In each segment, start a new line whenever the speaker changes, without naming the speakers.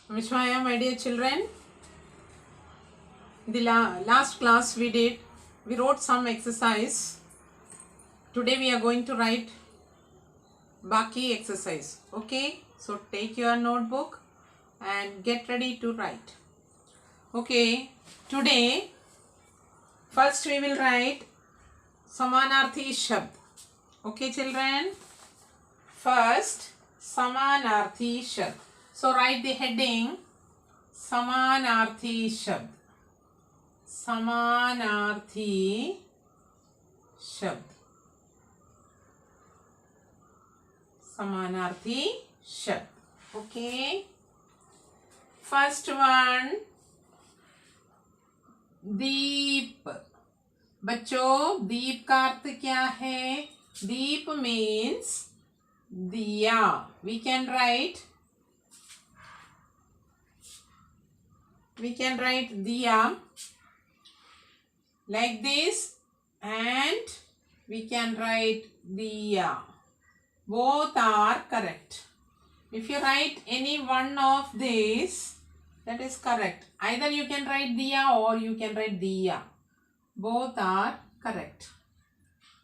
Mishmaya, my dear children, in the last class we wrote some exercise. Today we are going to write Baki exercise. Okay, so take your notebook and get ready to write. Okay, today first we will write Samanarthi Shabd. Okay, children, first Samanarthi Shabd. So write the heading Samanarthi Shabd. समानार्थी शब्द समानार्थी शब्द okay first one दीप बच्चों दीप का अर्थ क्या है दीप means दिया वी कैन राइट दिया like this and we can write diya. Both are correct. If you write any one of these, that is correct. Either you can write diya or you can write diya. Both are correct.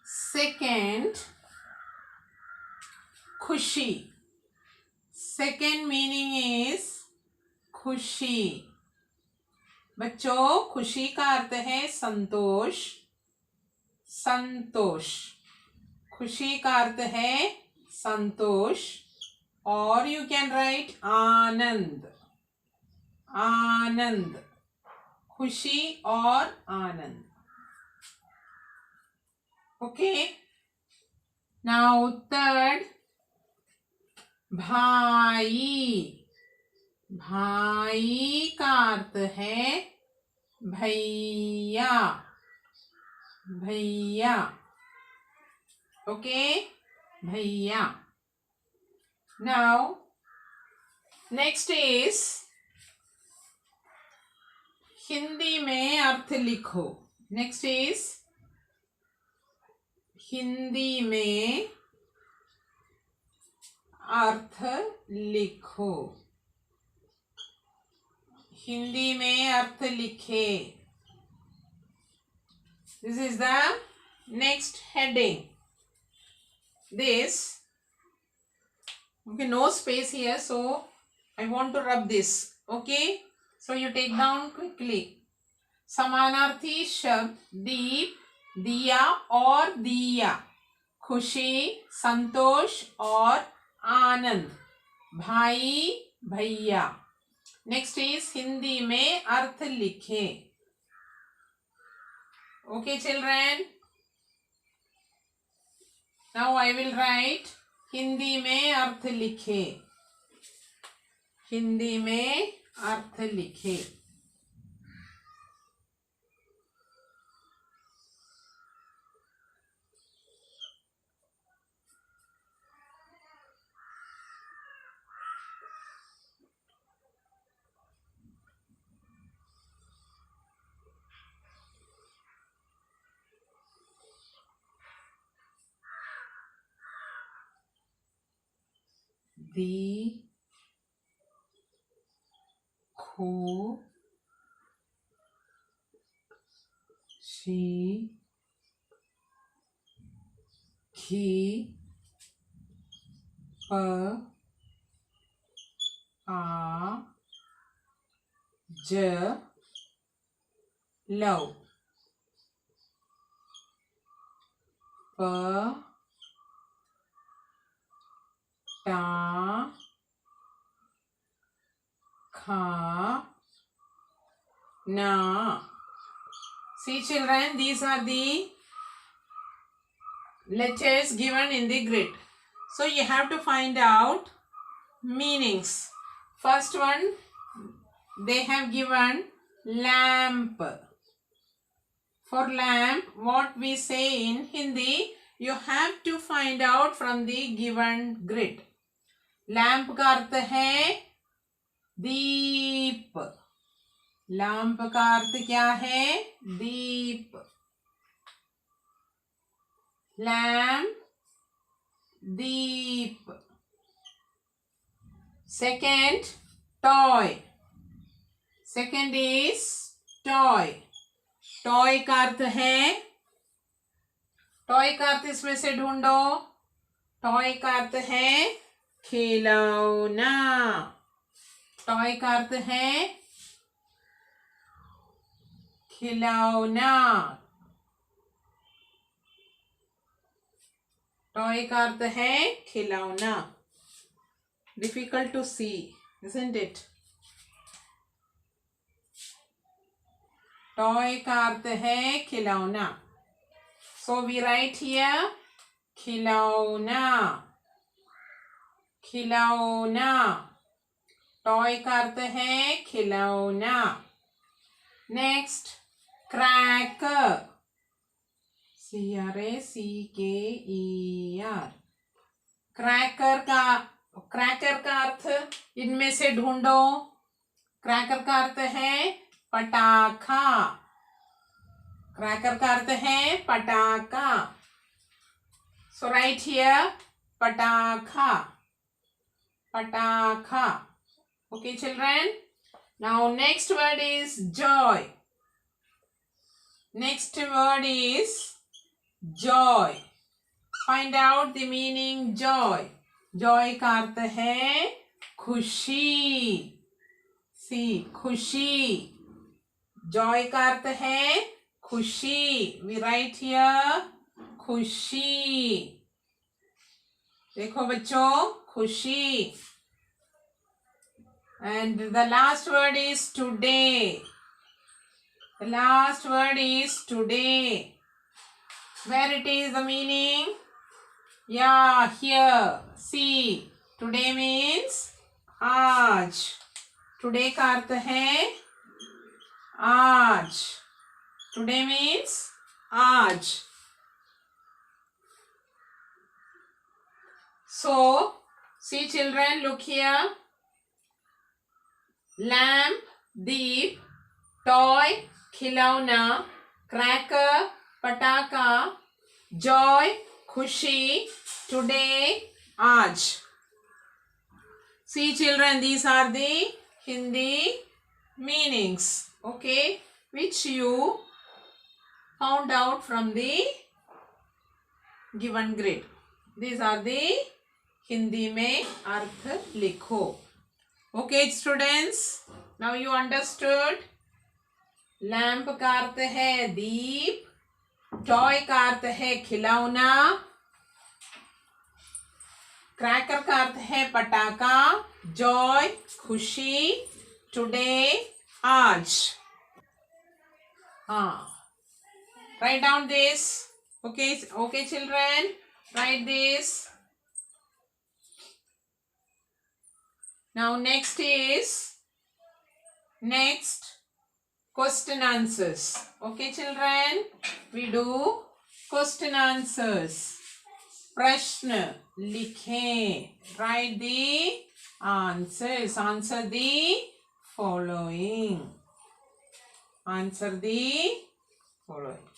Second, khushi. Second meaning is khushi. बच्चों खुशी का अर्थ है संतोष संतोष खुशी का अर्थ है संतोष और you can write Anand Anand खुशी और आनंद ओके नाउ थर्ड भाई भाई का अर्थ है भैया भैया ओके भैया नाउ नेक्स्ट इज हिंदी में अर्थ लिखो नेक्स्ट इज हिंदी में अर्थ लिखो हिंदी में अर्थ लिखे this is the next heading this okay no space here so I want to rub this okay so you take down quickly समानार्थी शब्द दीप दिया और दिया खुशी संतोष और आनंद भाई भैया नेक्स्ट इज हिंदी में अर्थ लिखे okay children now I will write Hindi में अर्थ लिखे हिंदी में अर्थ लिखे दी खो शी खी प आ ज लव प टा खा ना see children these are the letters given in the grid so you have to find out meanings first one they have given lamp for lamp what we say in Hindi you have to find out from the given grid lamp का अर्थ है दीप lamp का अर्थ क्या है दीप lamp दीप second toy. Second is toy. Toy का अर्थ है, टॉय का अर्थ इसमें से ढूंढो. टॉय का अर्थ है खिलौना. टॉय का अर्थ है खिलौना. टॉय का अर्थ है खिलौना. Difficult to see, isn't it? Toy का अर्थ है खिलौना. So we write here खिलौना. खिलौना. टॉय का अर्थ है खिलौना. Next cracker. CRACKER. क्रैकर का अर्थ इनमें से ढूंढो. क्रैकर का अर्थ है पटाखा. क्रैकर का अर्थ है पटाखा. सो राइट हियर पटाखा. पटाखा. Okay, children. Now next word is joy. Next word is joy. Find out the meaning joy. Joy का अर्थ है खुशी. See, खुशी. Joy का अर्थ है खुशी. We write here खुशी. देखो बच्चों, खुशी. And the last word is today. The last word is today. Where it is the meaning? Yeah, here. See, today means आज. Today का अर्थ है आज. Today means आज. So, see children, look here. Lamp, deep, toy, खिलौना, cracker, पटाखा, joy, खुशी, today, आज. See children, these are the Hindi meanings, okay, which you found out from the given grid. These are the Hindi में अर्थ लिखो. Okay students, now you understood. Lamp का अर्थ है दीप. Toy का अर्थ है खिलौना. क्रैकर का अर्थ है पटाखा. जॉय खुशी. टुडे आज. Write down this. Okay children, write this. Now next question answers. Okay children, we do question answers. प्रश्न लिखें. Write the answers. Answer the following. Answer the following.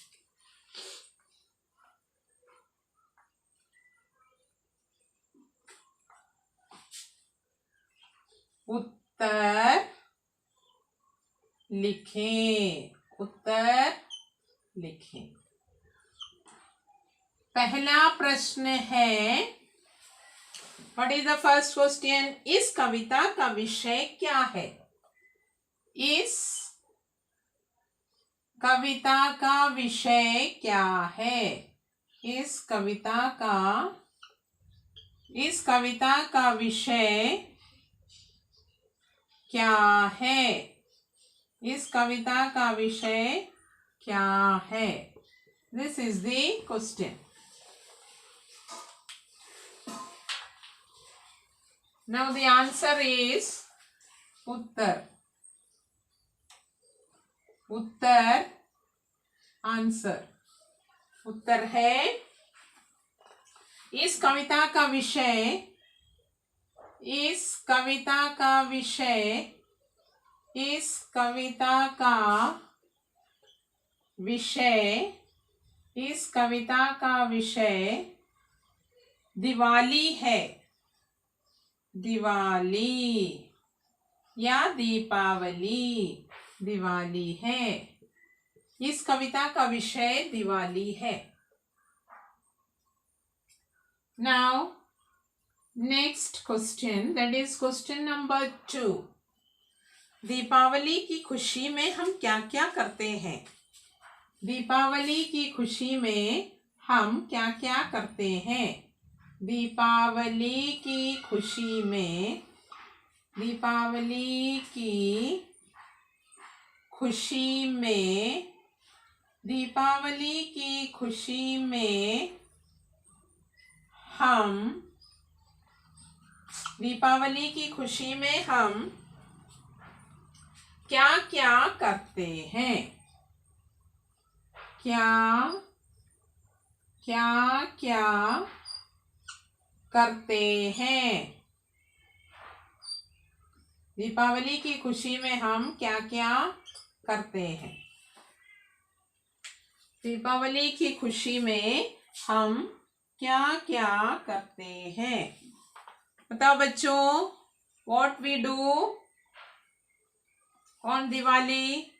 उत्तर लिखें. उत्तर लिखें. पहला प्रश्न है, what is the first question? इस कविता का विषय क्या है? इस कविता का विषय क्या है? इस कविता का विषय क्या है? इस कविता का विषय क्या है? This is the question. Now the answer is उत्तर. उत्तर आंसर. उत्तर है इस कविता का विषय दिवाली है. दिवाली. या दीपावली, दिवाली है। इस कविता का विषय दिवाली है। Now next question, that is question number 2। Deepavali की खुशी में हम क्या क्या करते हैं? दीपावली की खुशी में हम क्या क्या करते हैं? दीपावली की खुशी में, दीपावली की खुशी में, दीपावली की खुशी में हम, दीपावली की खुशी में हम क्या क्या करते हैं? क्या क्या क्या करते हैं? दीपावली की खुशी में हम क्या क्या करते हैं? दीपावली की खुशी में हम क्या क्या करते हैं? बताओ बच्चों, what we do on Diwali?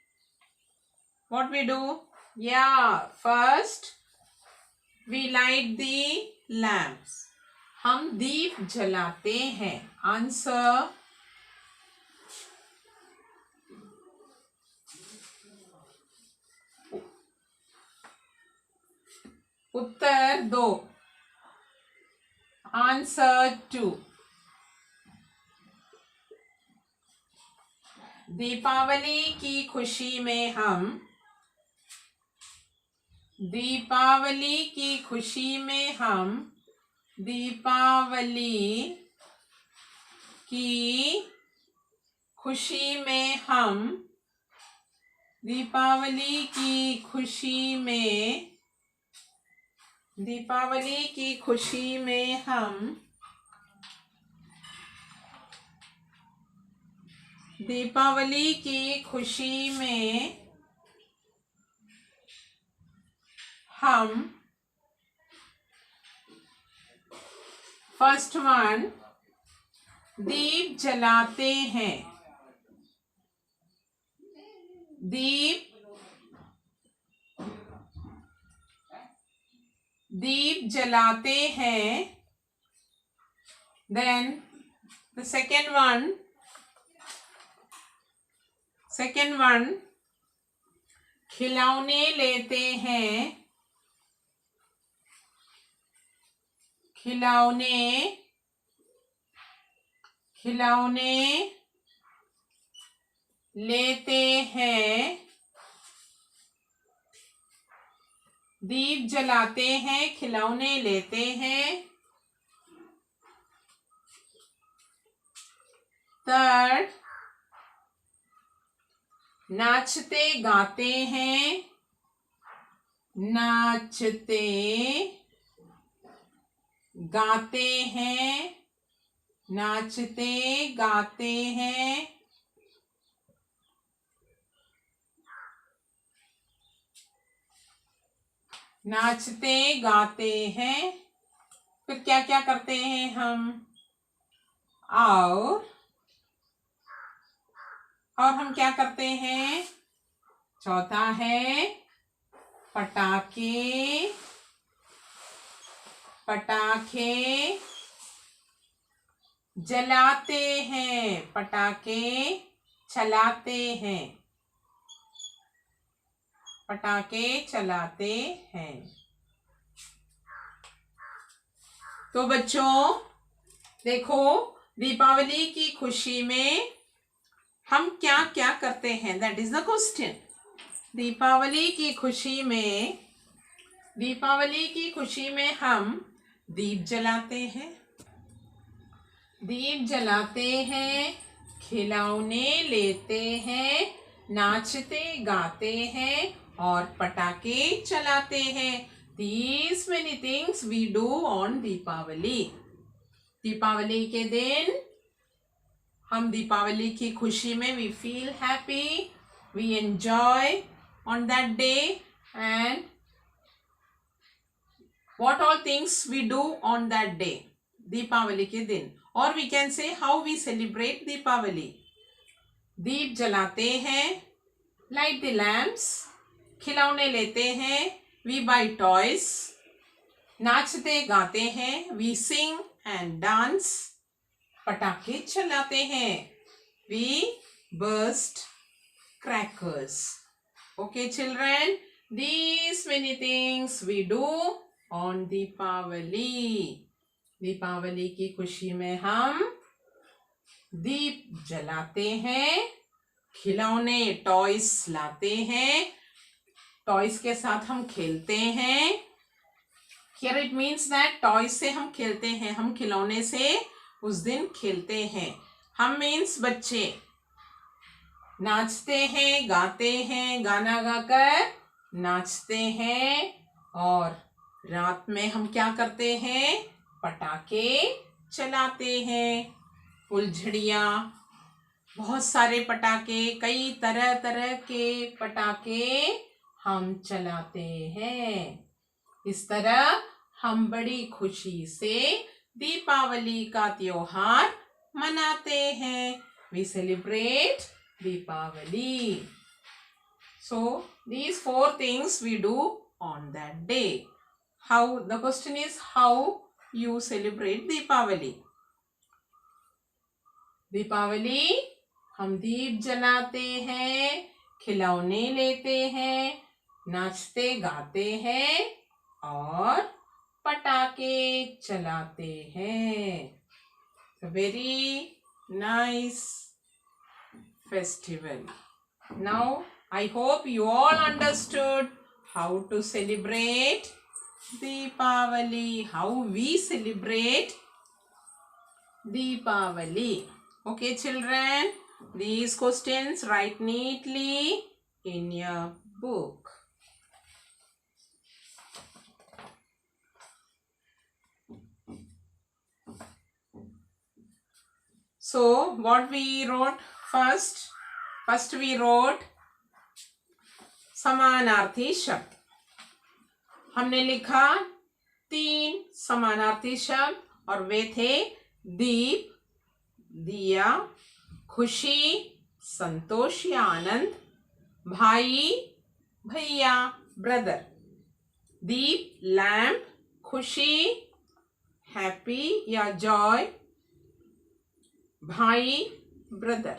What we do? या first we light the lamps. हम दीप जलाते हैं। आंसर उत्तर 2, आंसर 2। दीपावली की खुशी में हम, दीपावली की खुशी में हम, दीपावली की खुशी में हम, दीपावली की खुशी में, दीपावली की खुशी में हम, दीपावली की खुशी में हम, फर्स्ट वन, दीप जलाते हैं। दीप जलाते हैं। देन द सेकेंड वन, खिलौने लेते हैं। खिलौने लेते हैं। दीप जलाते हैं, खिलौने लेते हैं। थर्ड, नाचते गाते हैं। नाचते गाते हैं। नाचते गाते हैं। नाचते गाते हैं। फिर क्या क्या करते हैं हम? और हम क्या करते हैं? चौथा है पटाखे जलाते हैं। पटाखे चलाते हैं। पटाखे चलाते हैं। तो बच्चों देखो, दीपावली की खुशी में हम क्या क्या करते हैं, that is the question. Deepavali की खुशी में हम दीप जलाते हैं। दीप जलाते हैं, खिलौने लेते हैं, नाचते गाते हैं और पटाखे चलाते हैं। These many things we do on Deepavali. Deepawali के दिन हम दीपावली की खुशी में we feel happy, we enjoy on that day, and what all things we do on that day, Deepawali के दिन। Or we can say how we celebrate Deepawali. दीप जलाते हैं, लाइट द लैम्प्स, खिलौने लेते हैं, वी बाय टॉयज, नाचते गाते हैं, वी सिंग एंड डांस, पटाखे चलाते हैं, we burst crackers. Okay children, these many things we do on Deepavali. Deepavali की खुशी में हम दीप जलाते हैं, खिलौने टॉयज लाते हैं, टॉयज के साथ हम खेलते हैं. Here it means that toys से हम खेलते हैं, हम खिलौने से उस दिन खेलते हैं. हम मीन्स बच्चे नाचते हैं, गाते हैं, गाना गाकर नाचते हैं. और रात में हम क्या करते हैं? पटाखे चलाते हैं, फुलझड़ियाँ, बहुत सारे पटाखे, कई तरह तरह के पटाखे हम चलाते हैं. इस तरह हम बड़ी खुशी से दीपावली का त्योहार मनाते हैं. We celebrate Deepavali. So these 4 things we do on that day. How, the question is how you celebrate Deepavali. Deepawali हम दीप जलाते हैं, खिलौने लेते हैं, नाचते गाते हैं और पटाखे चलाते हैं. Very nice festival. Now I hope you all understood how to celebrate Deepavali, how we celebrate Deepavali. Okay children, these questions write neatly in your book. So what we wrote first? First we wrote समानार्थी शब्द. हमने लिखा 3 समानार्थी शब्द और वे थे दीप, दिया, खुशी, संतोष या आनंद, भाई, भैया, ब्रदर. दीप, लैम्प, खुशी, हैप्पी या जॉय, भाई, ब्रदर.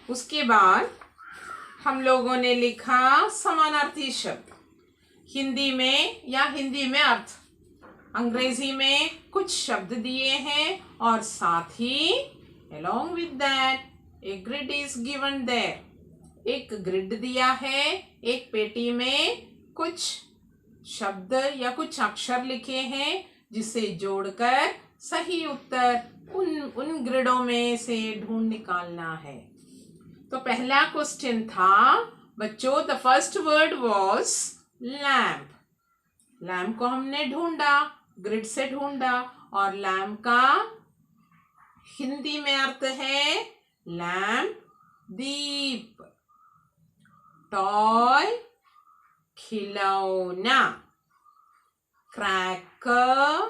उसके बाद हम लोगों ने लिखा समानार्थी शब्द. हिंदी में या हिंदी में अर्थ, अंग्रेजी में कुछ शब्द दिए हैं और साथ ही along with that a grid is given there. एक ग्रिड दिया है, एक पेटी में कुछ शब्द या कुछ अक्षर लिखे हैं जिसे जोड़कर सही उत्तर उन ग्रिडों में से ढूंढ निकालना है. तो पहला क्वेश्चन था बच्चों, the first word was lamp. Lamp को हमने ढूंढा, ग्रिड से ढूंढा और लैम्प का हिंदी में अर्थ है लैम्प दीप, टॉय खिलौना, क्रैकर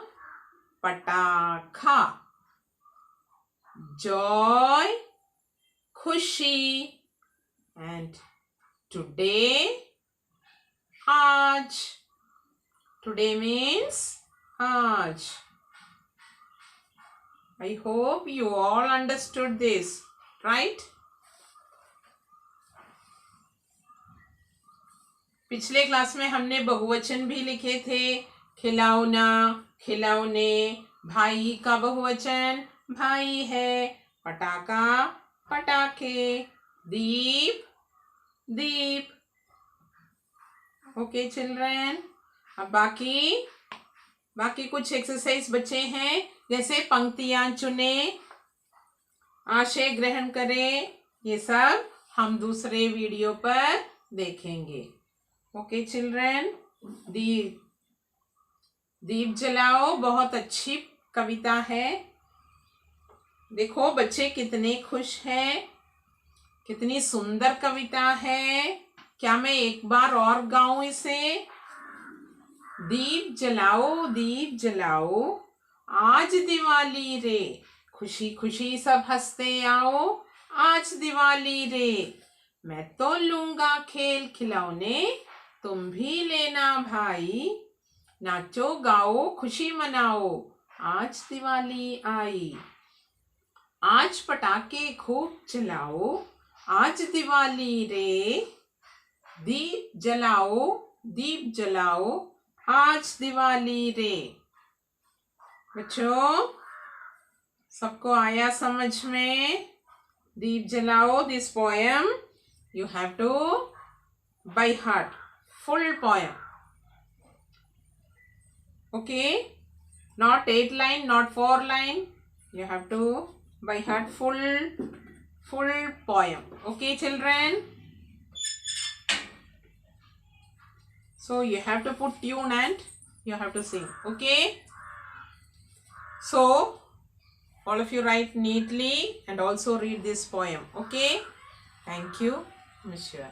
पटाखा, जॉय खुशी, एंड टुडे आज. टुडे मीन्स आज. I hope you all understood this, right? पिछले क्लास में हमने बहुवचन भी लिखे थे. खिलौना, खिलौने, भाई का बहुवचन भाई है, पटाखा पटाखे, दीप दीप. ओके चिल्ड्रन, अब बाकी कुछ एक्सरसाइज बचे हैं, जैसे पंक्तियां चुने, आशय ग्रहण करें. ये सब हम दूसरे वीडियो पर देखेंगे. ओके चिल्ड्रन, दीप जलाओ बहुत अच्छी कविता है. देखो बच्चे कितने खुश हैं, कितनी सुंदर कविता है. क्या मैं एक बार और गाऊं इसे? दीप जलाओ आज दिवाली रे, खुशी खुशी सब हंसते आओ आज दिवाली रे, मैं तो लूंगा खेल खिलौने, तुम भी लेना भाई, नाचो गाओ खुशी मनाओ, आज दिवाली आई। आज पटाखे खूब चलाओ, आज दिवाली रे, दीप जलाओ, आज दिवाली रे। बच्चों, सबको आया समझ में? दीप जलाओ, this poem you have to by heart, full poem. Okay, not 8 line, not 4 line, you have to by heart full poem. Okay children, so you have to put tune and you have to sing. Okay, so all of you write neatly and also read this poem. Okay, thank you. Namaskar.